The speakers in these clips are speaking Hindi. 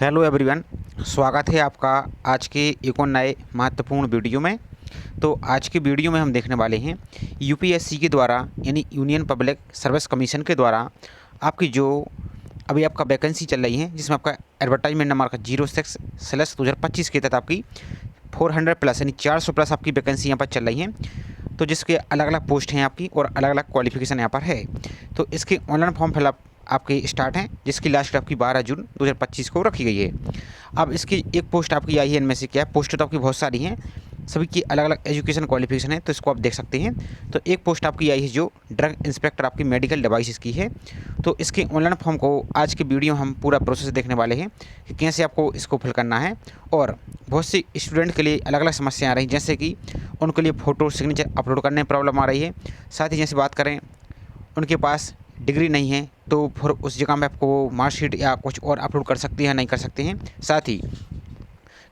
हेलो एवरीवन, स्वागत है आपका आज के एक और नए महत्वपूर्ण वीडियो में। तो आज के वीडियो में हम देखने वाले हैं यूपीएससी के द्वारा यानी यूनियन पब्लिक सर्विस कमीशन के द्वारा आपकी जो अभी आपका वैकेंसी चल रही है, जिसमें आपका एडवर्टाइजमेंट नंबर का 06/2025 के तहत आपकी 400 प्लस यानी 400 प्लस आपकी वैकेंसी यहाँ पर चल रही हैं। तो जिसके अलग अलग पोस्ट हैं आपकी और अलग अलग क्वालिफिकेशन यहाँ पर है। तो इसके ऑनलाइन फॉर्म फिलअप आपके स्टार्ट हैं, जिसकी लास्ट आपकी 12 जून 2025 को रखी गई है। अब इसकी एक पोस्ट आपकी आई है, इनमें से क्या है, पोस्ट तो आपकी बहुत सारी हैं, सभी की अलग अलग एजुकेशन क्वालिफिकेशन है, तो इसको आप देख सकते हैं। तो एक पोस्ट आपकी आई है जो ड्रग इंस्पेक्टर आपकी मेडिकल डिवाइसेस की है। तो इसके ऑनलाइन फॉर्म को आज की वीडियो हम पूरा प्रोसेस देखने वाले हैं कि कैसे आपको इसको फिल करना है। और बहुत सी स्टूडेंट के लिए अलग अलग समस्याएं आ रही हैं, जैसे कि उनके लिए फ़ोटो सिग्नेचर अपलोड करने में प्रॉब्लम आ रही है। साथ ही जैसे बात करें उनके पास डिग्री नहीं है, तो फिर उस जगह में आपको मार्कशीट या कुछ और अपलोड कर सकते हैं, नहीं कर सकते हैं। साथ ही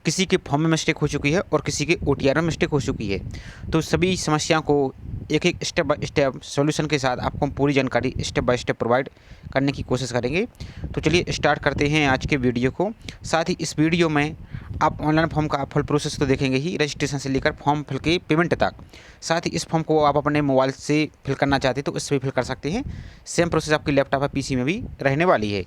किसी के फॉर्म में मिस्टेक हो चुकी है और किसी के ओटीआर में मिस्टेक हो चुकी है। तो सभी समस्याओं को एक एक स्टेप बाय स्टेप सॉल्यूशन के साथ आपको हम पूरी जानकारी स्टेप बाय स्टेप प्रोवाइड करने की कोशिश करेंगे। तो चलिए स्टार्ट करते हैं आज के वीडियो को। साथ ही इस वीडियो में आप ऑनलाइन फॉर्म का फुल प्रोसेस तो देखेंगे ही, रजिस्ट्रेशन से लेकर फॉर्म फिल के पेमेंट तक। साथ ही इस फॉर्म को आप अपने मोबाइल से फिल करना चाहते हैं तो इससे भी फिल कर सकते हैं। सेम प्रोसेस आपकी लैपटॉप या पीसी में भी रहने वाली है।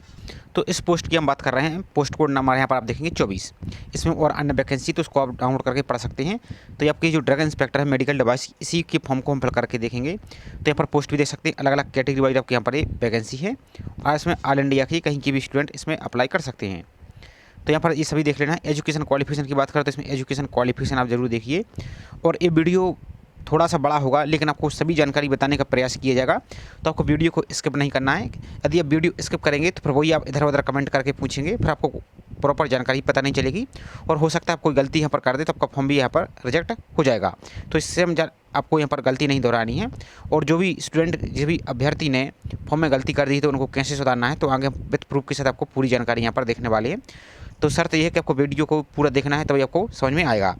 तो इस पोस्ट की हम बात कर रहे हैं, पोस्ट कोड नंबर यहाँ पर आप देखेंगे 24। इसमें और अन्य वैकेंसी तो उसको आप डाउनलोड करके पढ़ सकते हैं। तो ये आपकी जो ड्रग इंस्पेक्टर है मेडिकल डिवाइस, इसी के फॉर्म को हम फिल करके देखेंगे। तो यहाँ पर पोस्ट भी देख सकते हैं, अलग अलग कैटेगरी वाइज आपके यहाँ पर ये वैकेंसी है और इसमें ऑल इंडिया की कहीं की भी स्टूडेंट इसमें अप्लाई कर सकते हैं। तो यहाँ पर ये सभी देख लेना है। एजुकेशन क्वालिफिकेशन की बात करें तो इसमें एजुकेशन क्वालिफिकेशन आप जरूर देखिए। और ये वीडियो थोड़ा सा बड़ा होगा, लेकिन आपको सभी जानकारी बताने का प्रयास किया जाएगा, तो आपको वीडियो को स्किप नहीं करना है। यदि आप वीडियो स्किप करेंगे तो फिर वही आप इधर उधर कमेंट करके पूछेंगे, फिर आपको प्रॉपर जानकारी पता नहीं चलेगी और हो सकता है आप कोई गलती यहाँ पर कर दे तो आपका फॉर्म भी यहाँ पर रिजेक्ट हो जाएगा। तो इससे हम आपको यहाँ पर गलती नहीं दोहरानी है। और जो भी स्टूडेंट, जो भी अभ्यर्थी ने फॉर्म में गलती कर दी तो उनको कैसे सुधारना है, तो आगे विथ प्रूफ के साथ आपको पूरी जानकारी यहाँ पर देखने वाले हैं। तो शर्त यह है कि आपको वीडियो को पूरा देखना है, तभी आपको समझ में आएगा।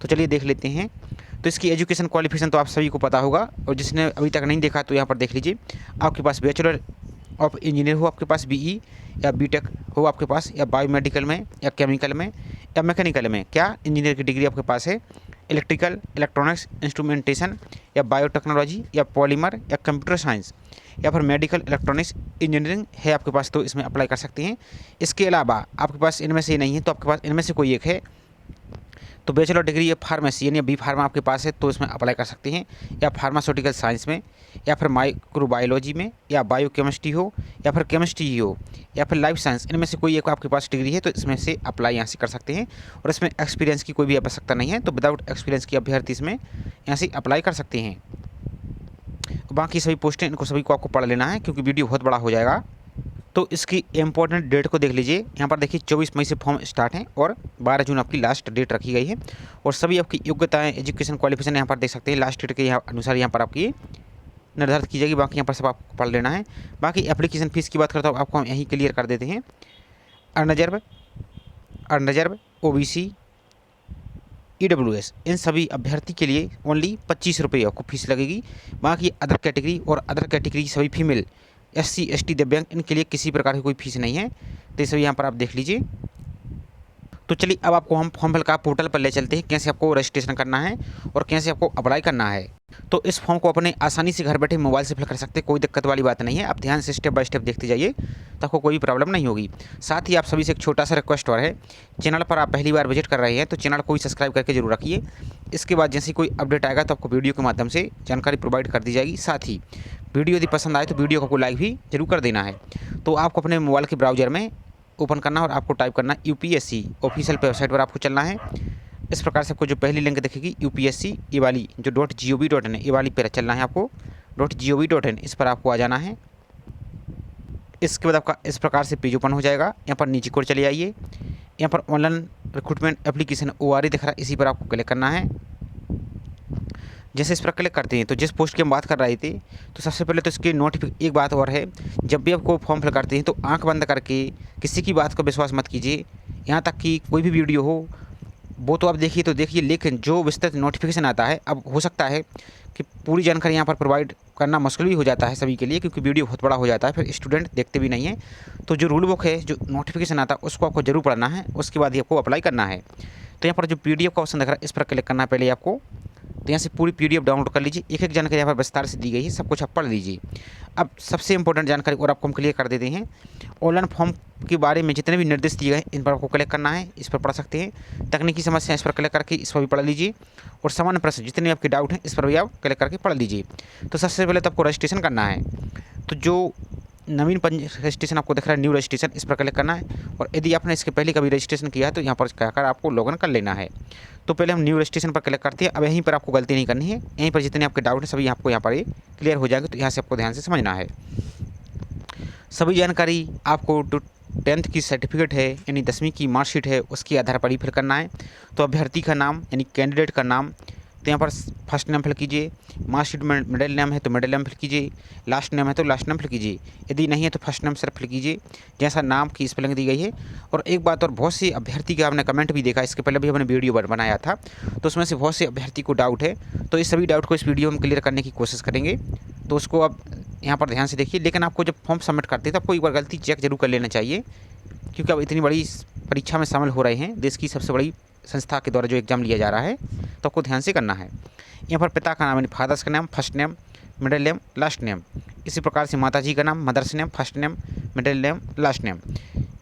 तो चलिए देख लेते हैं। तो इसकी एजुकेशन क्वालिफिकेशन तो आप सभी को पता होगा, और जिसने अभी तक नहीं देखा तो यहाँ पर देख लीजिए। आपके पास बैचलर ऑफ इंजीनियर हो, आपके पास बीई या बीटेक हो आपके पास, या बायोमेडिकल में या केमिकल में या मैकेनिकल में क्या इंजीनियर की डिग्री आपके पास है, इलेक्ट्रिकल, इलेक्ट्रॉनिक्स, इंस्ट्रूमेंटेशन या बायोटेक्नोलॉजी या पॉलीमर या कंप्यूटर साइंस या फिर मेडिकल इलेक्ट्रॉनिक्स इंजीनियरिंग है आपके पास, तो इसमें अप्लाई कर सकते हैं। इसके अलावा आपके पास इनमें से नहीं है तो आपके पास इनमें से कोई एक है, तो बैचलर डिग्री या फार्मेसी यानी बी फार्मा आपके पास है तो इसमें अप्लाई कर सकते हैं, या फार्मास्यूटिकल साइंस में या फिर माइक्रोबायोलॉजी में या बायोकेमिस्ट्री हो या फिर केमिस्ट्री हो या फिर लाइफ साइंस, इनमें से कोई एक आपके पास डिग्री है तो इसमें से अप्लाई यहाँ से कर सकते हैं। और इसमें एक्सपीरियंस की कोई भी आवश्यकता नहीं है, तो विदाउट एक्सपीरियंस की अभ्यर्थी इसमें यहाँ से अप्लाई कर सकते हैं। बाकी सभी पोस्टें इनको सभी को आपको पढ़ लेना है क्योंकि वीडियो बहुत बड़ा हो जाएगा। तो इसकी इंपॉर्टेंट डेट को देख लीजिए। यहाँ पर देखिए 24 मई से फॉर्म स्टार्ट है और 12 जून आपकी लास्ट डेट रखी गई है। और सभी आपकी योग्यताएं, एजुकेशन क्वालिफिकेशन यहाँ पर देख सकते हैं, लास्ट डेट के यहाँ अनुसार यहाँ पर आपकी निर्धारित की जाएगी। बाकी यहाँ पर सब आपको पढ़ लेना है। बाकी एप्लीकेशन फ़ीस की बात करता हूँ, आपको हम यहीं क्लियर कर देते हैं। अनरिजर्व ओबीसी EWS इन सभी अभ्यर्थी के लिए ओनली 25 रुपये आपको फीस लगेगी। बाकी अदर कैटेगरी और अदर कैटेगरी सभी फीमेल SC ST दिव्यांग, इनके लिए किसी प्रकार की कोई फीस नहीं है। तो ये सभी यहाँ पर आप देख लीजिए। तो चलिए अब आपको हम फॉर्म फिल का पोर्टल पर ले चलते हैं, कैसे आपको रजिस्ट्रेशन करना है और कैसे आपको अप्लाई करना है। तो इस फॉर्म को अपने आसानी से घर बैठे मोबाइल से फिल कर सकते हैं, कोई दिक्कत वाली बात नहीं है। आप ध्यान से स्टेप बाय स्टेप देखते जाइए तो आपको कोई प्रॉब्लम नहीं होगी। साथ ही आप सभी से एक छोटा सा रिक्वेस्ट और है, चैनल पर आप पहली बार विजिट कर रहे हैं तो चैनल को ही सब्सक्राइब करके जरूर रखिए। इसके बाद जैसे कोई अपडेट आएगा तो आपको वीडियो के माध्यम से जानकारी प्रोवाइड कर दी जाएगी। साथ ही वीडियो यदि पसंद आए तो वीडियो को लाइक भी जरूर कर देना है। तो आपको अपने मोबाइल के ब्राउजर में ओपन करना और आपको टाइप करना यूपीएससी ऑफिशियल वेबसाइट पर आपको चलना है। इस प्रकार से आपको जो पहली लिंक दिखेगी यूपीएससी ये वाली जो .gov.in ये वाली पर चलना है, आपको .gov.in इस पर आपको आ जाना है। इसके बाद आपका इस प्रकार से पेज ओपन हो जाएगा। यहाँ पर नीचे को चले आइए, यहाँ पर ऑनलाइन रिक्रूटमेंट एप्लीकेशन ORE दिख रहा है, इसी पर आपको क्लिक करना है। जैसे इस पर क्लिक करते हैं तो जिस पोस्ट की हम बात कर रहे थे, तो सबसे पहले तो इसकी एक बात और है, जब भी आपको फॉर्म फिल करते हैं तो आंख बंद करके किसी की बात को विश्वास मत कीजिए। यहाँ तक कि कोई भी वीडियो हो वो तो आप देखिए तो देखिए, लेकिन जो विस्तृत नोटिफिकेशन आता है, अब हो सकता है कि पूरी जानकारी यहाँ पर प्रोवाइड करना मुश्किल भी हो जाता है सभी के लिए, क्योंकि वीडियो बहुत बड़ा हो जाता है, फिर स्टूडेंट देखते भी नहीं हैं। तो जो रूल बुक है, जो नोटिफिकेशन आता है, उसको आपको जरूर पढ़ना है, उसके बाद ही आपको अप्लाई करना है। तो यहाँ पर जो PDF का ऑप्शन दिख रहा है, इस पर क्लिक करना है पहले आपको। तो यहाँ से पूरी PDF डाउनलोड कर लीजिए, एक एक जानकारी यहाँ पर विस्तार से दी गई है, सब कुछ आप पढ़ लीजिए। अब सबसे इंपॉर्टेंट जानकारी और आपको हम क्लियर कर देते हैं। ऑनलाइन फॉर्म के बारे में जितने भी निर्देश दिए गए हैं, इन पर आपको क्लिक करना है, इस पर पढ़ सकते हैं। तकनीकी समस्या, इस पर क्लिक करके इस पर भी पढ़ लीजिए। और सामान्य प्रश्न जितने आपके डाउट हैं, इस पर भी आप क्लिक करके पढ़ लीजिए। तो सबसे पहले तो आपको रजिस्ट्रेशन करना है। तो जो नवीन रजिस्ट्रेशन आपको दिख रहा है, न्यू रजिस्ट्रेशन, इस पर क्लिक करना है। और यदि आपने इसके पहले कभी रजिस्ट्रेशन किया है तो यहाँ पर कहकर आपको लॉगिन कर लेना है। तो पहले हम न्यू रजिस्ट्रेशन पर क्लिक करते हैं। अब यहीं पर आपको गलती नहीं करनी है, यहीं पर जितने आपके डाउट हैं सभी आपको यहाँ पर क्लियर हो जाएगा। तो यहाँ से आपको ध्यान से समझना है। सभी जानकारी आपको 10th की सर्टिफिकेट है, यानी 10वीं की मार्कशीट है, उसके आधार पर ही फिल करना है। तो अभ्यर्थी का नाम यानी कैंडिडेट का नाम, तो यहाँ पर फर्स्ट नेम फिल कीजिए। मार्कशीट में मिडिल नेम है तो मिडिल नेम फिल कीजिए, लास्ट नेम है तो लास्ट नेम फिल कीजिए। यदि नहीं है तो फर्स्ट नेम सिर्फ फिल कीजिए, जैसा नाम की स्पेलिंग दी गई है। और एक बात और, बहुत सी अभ्यर्थी का आपने कमेंट भी देखा, इसके पहले भी हमने वीडियो बनाया था, तो उसमें से बहुत से अभ्यर्थी को डाउट है। तो इस सभी डाउट को इस वीडियो में क्लियर करने की कोशिश करेंगे। तो उसको अब यहाँ पर ध्यान से देखिए। लेकिन आपको जब फॉर्म सबमिट करते हैं तो आपको एक बार गलती चेक जरूर कर लेना चाहिए, क्योंकि अब इतनी बड़ी परीक्षा में शामिल हो रहे हैं, देश की सबसे बड़ी संस्था के द्वारा जो एग्ज़ाम लिया जा रहा है, तो आपको ध्यान से करना है। यहाँ पर पिता का नाम यानी फादर्स का नाम, first name, middle name, last name. इसी प्रकार से माताजी का नाम, mothers name, first name, middle name, last name.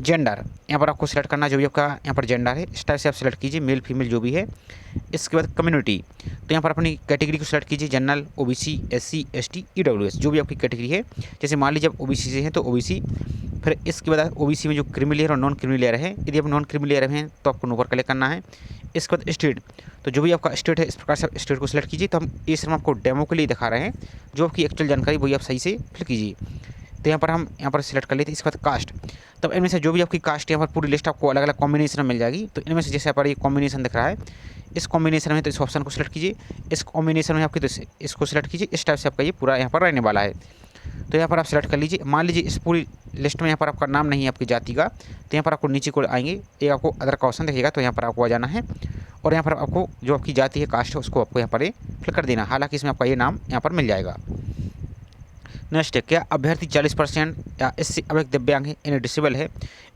Gender, यहाँ पर आपको सेलेक्ट करना जो भी आपका यहाँ पर जेंडर है, इस टाइप से आप सेलेक्ट कीजिए, मेल फीमेल जो भी है। इसके बाद कम्युनिटी, तो यहाँ पर अपनी कैटेगरी को सेलेक्ट कीजिए, general, OBC, SC, ST, EWS, जो भी आपकी कैटेगरी है। जैसे मान लीजिए आप OBC से हैं तो OBC। फिर इसके बाद OBC में जो क्रीमी लेयर और नॉन क्रीमी लेयर है, यदि आप नॉन क्रीमी लेयर हैं तो आपको नो पर क्लिक करना है। इसके बाद स्टेट, तो जो भी आपका स्टेट है, इस प्रकार से स्टेट को सिलेक्ट कीजिए। तो हम ये सिर्फ आपको डेमो के लिए दिखा रहे हैं, जो आपकी एक्चुअल जानकारी वही आप सही से फिल कीजिए। तो यहाँ पर हम यहाँ पर सिलेक्ट कर लेते हैं। इसके बाद कास्ट, तब इनमें से जो भी आपकी कास्ट है, यहाँ पर पूरी लिस्ट आपको अलग अलग कॉम्बिनेशन में मिल जाएगी। तो इनमें से जैसे यहाँ पर ये कॉम्बिनेशन दिख रहा है, इस कॉम्बिनेशन में तो इस ऑप्शन को सिलेक्ट कीजिए। इस कॉम्बिनेशन में आपकी तो इसको सिलेक्ट कीजिए। इस टाइप से आपका ये पूरा यहाँ पर रहने वाला है। तो यहाँ पर आप सेलेक्ट कर लीजिए। मान लीजिए इस पूरी लिस्ट में यहाँ पर आपका नाम नहीं है आपकी जाति का, तो यहाँ पर आपको नीचे को आएंगे, एक आपको अदर का ऑप्शन दिखेगा, तो यहाँ पर आपको आ जाना है। और यहाँ पर आपको जो आपकी जाति है, कास्ट है, उसको आपको यहाँ पर फिल कर देना। हालांकि इसमें आपका ये नाम यहाँ पर मिल जाएगा। नेक्स्ट है, क्या अभ्यर्थी 40% या इससे अधिक दिव्यांग है, यानी डिसेबल है?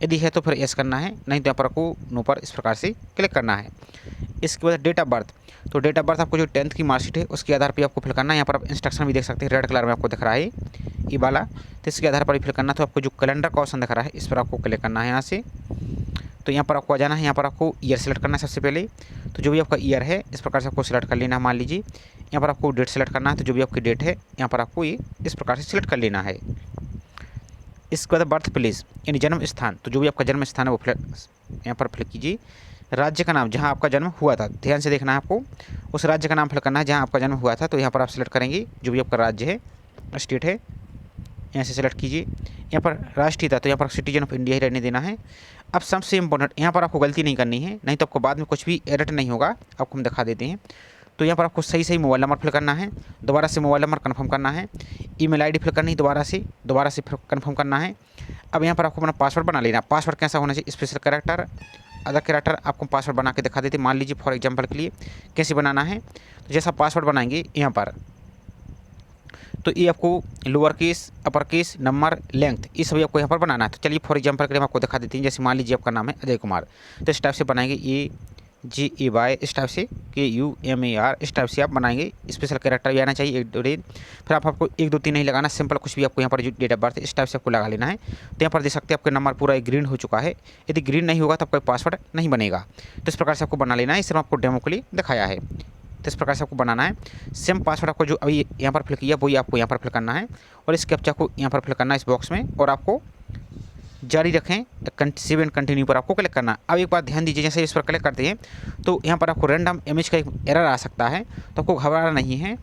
यदि है तो फिर यस करना है, नहीं तो यहाँ पर आपको नो पर इस प्रकार से क्लिक करना है। इसके बाद डेट ऑफ बर्थ, तो डेट ऑफ बर्थ आपको जो 10th की मार्कशीट है उसके आधार पर आपको फिल करना है। यहाँ पर आप इंस्ट्रक्शन भी देख सकते हैं, रेड कलर में आपको दिख रहा है ये वाला, तो इसके आधार पर ही फिल करना। तो आपको जो कैलेंडर का ऑप्शन दिख रहा है, इस पर आपको क्लिक करना है यहाँ से। तो यहाँ पर आपको आ जाना है, यहाँ पर आपको ईयर सेलेक्ट करना है सबसे पहले। तो जो भी आपका ईयर है, इस प्रकार से आपको सेलेक्ट कर लेना है। मान लीजिए यहाँ पर आपको डेट सेलेक्ट करना है, तो जो भी आपकी डेट है यहाँ पर आपको ये इस प्रकार से सिलेक्ट कर लेना है। इसके बाद बर्थ प्लेस यानी जन्म स्थान, तो जो भी आपका जन्म स्थान है वो यहाँ पर फिल कीजिए। राज्य का नाम, जहाँ आपका जन्म हुआ था, ध्यान से देखना है आपको, उस राज्य का नाम फिल करना है जहाँ आपका जन्म हुआ था। तो यहाँ पर आप सेलेक्ट करेंगे जो भी आपका राज्य है, स्टेट है, यहाँ से सेलेक्ट कीजिए। यहाँ पर राष्ट्रीयता, तो यहाँ पर सिटीजन ऑफ इंडिया ही रहने देना है। अब सबसे इंपॉर्टेंट, यहाँ पर आपको गलती नहीं करनी है, नहीं तो आपको बाद में कुछ भी एडिट नहीं होगा, आपको हम दिखा देते हैं। तो यहाँ पर आपको सही मोबाइल नंबर फिल करना है, दोबारा से मोबाइल नंबर कन्फर्म करना है, ईमेल आईडी फिल करनी है, दोबारा से कन्फर्म करना है। अब यहाँ पर आपको अपना पासवर्ड बना लेना। पासवर्ड कैसा होना चाहिए? स्पेशल कैरेक्टर, अदर कैरेक्टर आपको पासवर्ड बना के दिखा देते। मान लीजिए फॉर एग्जांपल के लिए कैसे बनाना है, तो जैसा पासवर्ड बनाएंगे यहाँ पर, तो ये आपको lower case, upper case, number, length, ये सभी आपको यहाँ पर बनाना है। तो चलिए फॉर एग्जांपल के लिए हम आपको दिखा देते हैं। जैसे मान लीजिए आपका नाम है अजय कुमार, तो इस टाइप से बनाएंगे, AJAY, इस टाइप से KUMAR, इस टाइप से आप बनाएंगे। स्पेशल कैरेक्टर भी आना चाहिए, एक दो डेट, फिर आपको 1 2 3 नहीं लगाना, सिंपल कुछ भी आपको यहाँ पर जो डेट ऑफ बर्थ है इस टाइप से आपको लगा लेना है। तो यहाँ पर देख सकते हैं आपका नंबर पूरा ग्रीन हो चुका है। यदि ग्रीन नहीं होगा तो आपका पासवर्ड नहीं बनेगा। तो इस प्रकार से आपको बना लेना है, सिर्फ आपको डेमो के लिए दिखाया है। तो इस प्रकार से आपको बनाना है। सेम पासवर्ड आपको जो अभी यहाँ पर फिल किया वही आपको यहाँ पर फिल करना है, और इस कैप्चा को यहाँ पर फिल करना है इस बॉक्स में, और आपको जारी रखें, सेव एंड कंटिन्यू पर आपको क्लिक करना। अब एक बात ध्यान दीजिए, जैसे इस पर क्लिक करते हैं तो यहाँ पर आपको रैंडम इमेज का एक एरर आ सकता है, तो आपको घबराना नहीं है।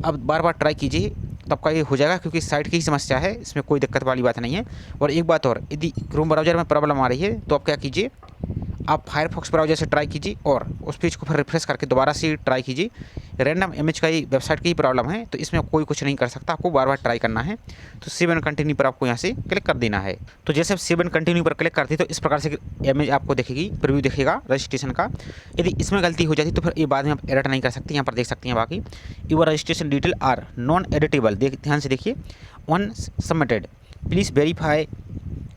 अब बार बार ट्राई कीजिए तो आपका ये हो जाएगा, क्योंकि साइट की ही समस्या है, इसमें कोई दिक्कत वाली बात नहीं है। और एक बात और, यदि क्रोम ब्राउज़र में प्रॉब्लम आ रही है तो आप क्या कीजिए, आप फायरफॉक्स ब्राउज़र से ट्राई कीजिए और उस पेज को फिर रिफ्रेश करके दोबारा से ट्राई कीजिए। रैंडम इमेज का ही वेबसाइट की ही प्रॉब्लम है, तो इसमें कोई कुछ नहीं कर सकता, आपको बार बार ट्राई करना है। तो सेव एंड कंटिन्यू पर आपको यहाँ से क्लिक कर देना है। तो जैसे आप सेव एंड कंटिन्यू पर क्लिक करते हैं तो इस प्रकार से इमेज आपको दिखेगी, प्रीव्यू दिखेगा रजिस्ट्रेशन का। यदि इसमें गलती हो जाती तो फिर ये बाद में आप एडिट नहीं कर सकते। यहाँ पर देख सकते हैं बाकी your registration detail are non editable, ध्यान से देखिए, once submitted, please verify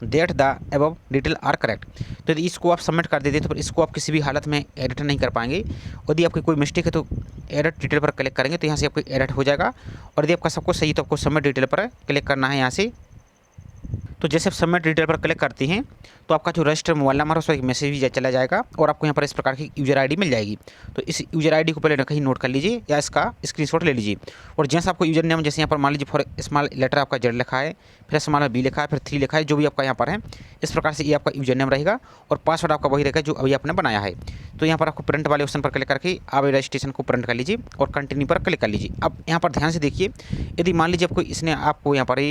that the above detail are correct. तो यदि इसको आप सबमिट कर देते हैं तो फिर इसको आप किसी भी हालत में एडिट नहीं कर पाएंगे। यदि आपकी कोई मिस्टेक है तो एडिट डिटेल पर क्लिक करेंगे तो यहाँ से आपको एडिट हो जाएगा। और यदि आपका सब कुछ सही है तो आपको सबमिट डिटेल पर क्लिक करना है यहाँ से। तो जैसे आप सबमिट डिटेल पर क्लिक करते हैं तो आपका जो रजिस्टर मोबाइल नंबर है उस पर एक मैसेज भी चला जाएगा और आपको यहाँ पर इस प्रकार की यूजर आईडी मिल जाएगी। तो इस यूजर आईडी को पहले कहीं नोट कर लीजिए या इसका स्क्रीनशॉट ले लीजिए। और जैसे आपको यूजर नेम, जैसे यहाँ पर मान लीजिए फॉर स्मॉल लेटर आपका जेड लिखा है, फिर स्मॉल बी लिखा है, फिर 3 लिखा है, जो भी आपका यहाँ पर है, इस प्रकार से ये आपका यूजर नेम रहेगा और पासवर्ड आपका वही रहेगा जो अभी आपने बनाया है। तो यहाँ पर आपको प्रिंट वाले ऑप्शन पर क्लिक करके आप रजिस्ट्रेशन को प्रिंट कर लीजिए और कंटिन्यू पर क्लिक कर लीजिए। अब यहाँ पर ध्यान से देखिए, यदि मान लीजिए आपको इसने आपको यहाँ पर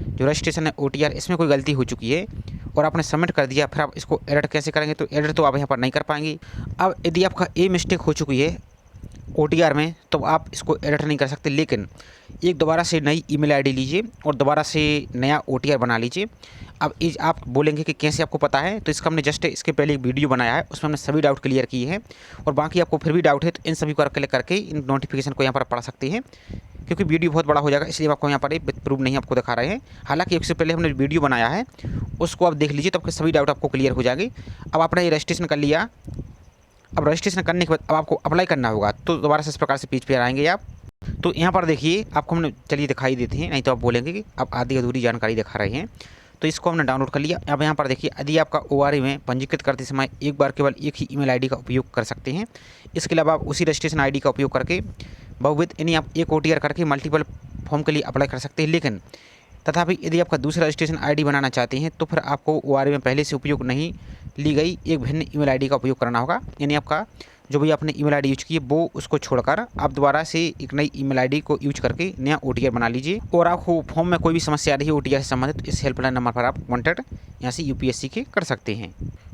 जो रजिस्ट्रेशन है OTR, इसमें कोई गलती हो चुकी है और आपने सबमिट कर दिया, फिर आप इसको एडिट कैसे करेंगे? तो एडिट तो आप यहाँ पर नहीं कर पाएंगे। अब यदि आपका मिस्टेक हो चुकी है OTR में तो आप इसको एडिट नहीं कर सकते, लेकिन एक दोबारा से नई ईमेल आईडी लीजिए और दोबारा से नया OTR बना लीजिए। अब आप बोलेंगे कि कैसे आपको पता है, तो इसका हमने जस्ट इसके पहले एक वीडियो बनाया है, उसमें हमने सभी डाउट क्लियर किए हैं। और बाकी आपको फिर भी डाउट है तो इन सभी को क्लिक करके इन नोटिफिकेशन को यहाँ पर पढ़ सकते हैं, क्योंकि वीडियो बहुत बड़ा हो जाएगा इसलिए आपको यहाँ पर प्रूफ नहीं आपको दिखा रहे हैं। हालांकि इससे पहले हमने वीडियो बनाया है, उसको आप देख लीजिए तो आपके सभी डाउट आपको क्लियर हो जाएंगे। अब आपने ये रजिस्ट्रेशन कर लिया, अब रजिस्ट्रेशन करने के बाद अब आपको अप्लाई करना होगा। तो दोबारा से इस प्रकार से पेज पर आएंगे आप। तो यहाँ पर देखिए आपको हमने, चलिए दिखाई देते हैं, नहीं तो आप बोलेंगे कि आप आधी अधूरी जानकारी दिखा रहे हैं। तो इसको हमने डाउनलोड कर लिया। अब यहाँ पर देखिए, यदि आपका ORA में पंजीकृत करते समय एक बार केवल एक ही ईमेल आईडी का उपयोग कर सकते हैं। इसके अलावा आप उसी रजिस्ट्रेशन आईडी का उपयोग करके बहुविध, यानी आप एक OTR करके मल्टीपल फॉर्म के लिए अप्लाई कर सकते हैं। लेकिन तथापि यदि आपका दूसरा रजिस्ट्रेशन आईडी बनाना चाहते हैं तो फिर आपको ORA में पहले से उपयोग नहीं ली गई एक भिन्न ईमेल आईडी का उपयोग करना होगा। यानी आपका जो भी आपने ईमेल आईडी यूज की है वो उसको छोड़कर आप दोबारा से एक नई ईमेल आईडी को यूज करके नया OTR बना लीजिए। और आपको फॉर्म में कोई भी समस्या आ रही है OTR से संबंधित, इस हेल्पलाइन नंबर पर आप कॉन्टैक्ट यहाँ से UPSC के कर सकते हैं।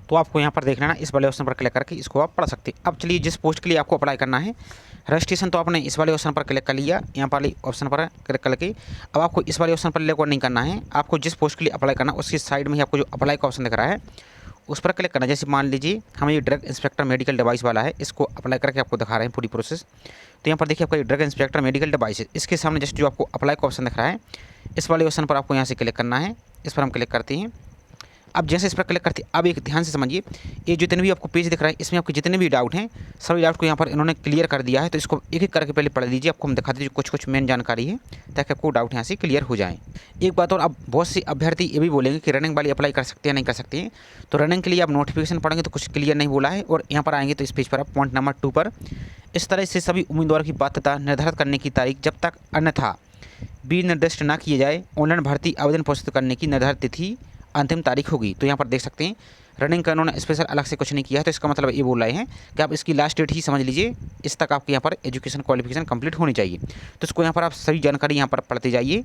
तो आपको यहाँ पर देख लेना, इस वाले ऑप्शन पर क्लिक करके इसको आप पढ़ सकते हैं। अब चलिए, जिस पोस्ट के लिए आपको अप्लाई करना है रजिस्ट्रेशन, तो आपने इस वाले ऑप्शन पर क्लिक कर लिया, यहाँ वाले ऑप्शन पर क्लिक करके अब आपको इस वाले ऑप्शन पर क्लिक नहीं करना है। आपको जिस पोस्ट के लिए अप्लाई करना है उसकी साइड में ही आपको जो अप्लाई का ऑप्शन दिख रहा है उस पर क्लिक करना। जैसे मान लीजिए हमें ये ड्रग इंस्पेक्टर मेडिकल डिवाइस वाला है, इसको अप्लाई करके आपको दिखा रहे हैं पूरी प्रोसेस। तो यहाँ पर देखिए आपका ड्रग इंस्पेक्टर मेडिकल डिवाइस है, इसके सामने जस्ट जो आपको अप्लाई का ऑप्शन दिख रहा है इस वाले ऑप्शन पर आपको यहाँ से क्लिक करना है। इस पर हम क्लिक करते हैं। अब जैसे इस पर क्लिक करते हैं, अब एक ध्यान से समझिए, ये जितने भी आपको पेज दिख रहा है इसमें आपके जितने भी डाउट हैं सभी डाउट को यहाँ पर इन्होंने क्लियर कर दिया है। तो इसको एक एक करके पहले पढ़ लीजिए, आपको हम दिखा दीजिए कुछ मेन जानकारी है ताकि आपको डाउट यहाँ से क्लियर हो जाए। एक बात और, अब बहुत से अभ्यर्थी ये भी बोलेंगे कि रनिंग वाली अप्लाई कर सकते हैं नहीं कर सकते हैं। तो रनिंग के लिए आप नोटिफिकेशन पढ़ेंगे तो कुछ क्लियर नहीं बोला है, और यहाँ पर आएंगे तो इस पेज पर आप पॉइंट नंबर 2 पर इस तरह से सभी उम्मीदवार की पात्रता निर्धारित करने की तारीख जब तक अन्यथा भी निर्दिष्ट न किए जाए ऑनलाइन भर्ती आवेदन प्रस्तुत करने की निर्धारित तिथि अंतिम तारीख होगी। तो यहाँ पर देख सकते हैं रनिंग का उन्होंने स्पेशल अलग से कुछ नहीं किया है, तो इसका मतलब ये बोल रहे हैं कि आप इसकी लास्ट डेट ही समझ लीजिए, इस तक आपके यहाँ पर एजुकेशन क्वालिफिकेशन कंप्लीट होनी चाहिए। तो इसको यहाँ पर आप सभी जानकारी यहाँ पर पढ़ते जाइए।